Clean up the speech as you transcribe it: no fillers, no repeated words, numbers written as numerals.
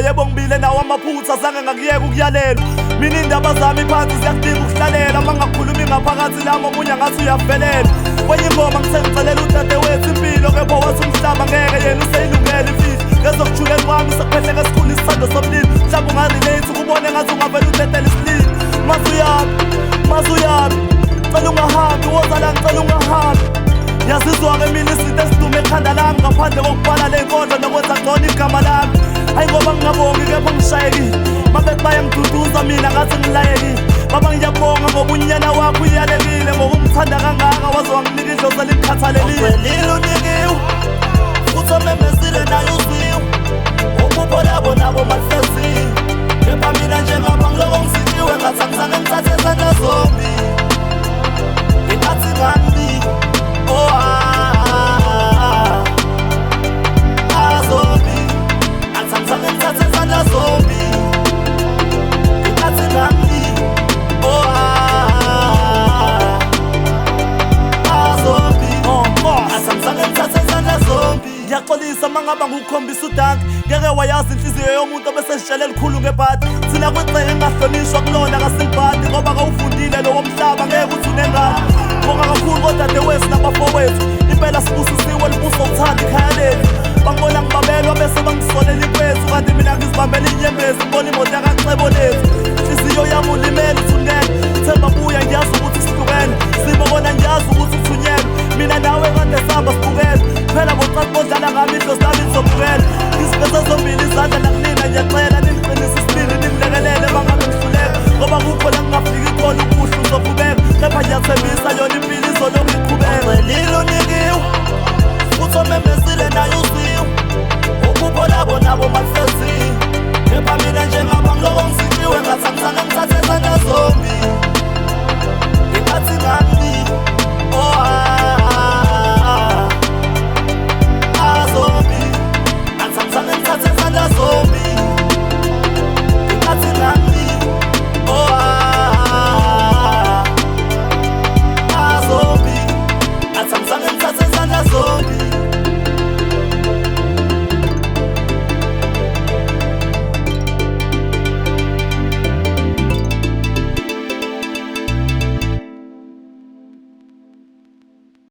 yebo ngibile nawo amaphutha zange ngakuyeka ukuyalelwa. Mina indaba zami phansi ziyakudinga ukuhlalela. Uma ngakhulumi ngaphakathi lami omunye ngathi uyavelela. Kwenye ingoma ngisengicelela udadewethu impilo, kepha wathi umhlaba ngeke yena useyilungele imfihlo. Ngezokujuleni kwami sekuphehleke esikhulu isithando somlilo. Mhlawumbe ungarelate ukubone ngathi ungavele udedele isililo. Mazuyaphi cela ungahambi, wozala ngicela ungahambi. Ngiyazizwa-ke mina izinto ezidume ekhanda lami ngaphandle kokubhala le nkondlo nokwenza ngcono igama lami. Hayi ngoba ngingabongi kepha ngishayekile, mabethi bayangduduza mina ngathi ngilayekile. Baba ngiyabonga ngoba unyana wakho uyalekile, ngokungithanda kangaka waze wanginika idlozi elikhathalelile. Ucelile unikiwe futhi omemezile naye uzwiwe, ububo labo nabo malufeziwe. Kepha mina njengapha ngiloko ngizitshiwe ngathi angizange ngithathe izandla zombi. Ingathi ngami zombi, ngathi angizange ngithathe izandla zombi. Ingathi ngami zombi, ngathi angizange ngithathe izandla zombi. Ngiyaxolisa mangaba ngukukhombisa udanki, ngeke wayazi inhliziyo yomuntu obesezishele elikhulu ngebhadi. Thina kwegceke engahlonishwa kulona kasilibhadi, ngoba kawufundile lowo mhlaba ngeke uthi unengane. Bonga kakhulu kodadewethu nabafowethu, impela sibusisiwe libuso uthanda ikhaya lethu. Bangibona ngibabelwa bese bangisolela ikwethu.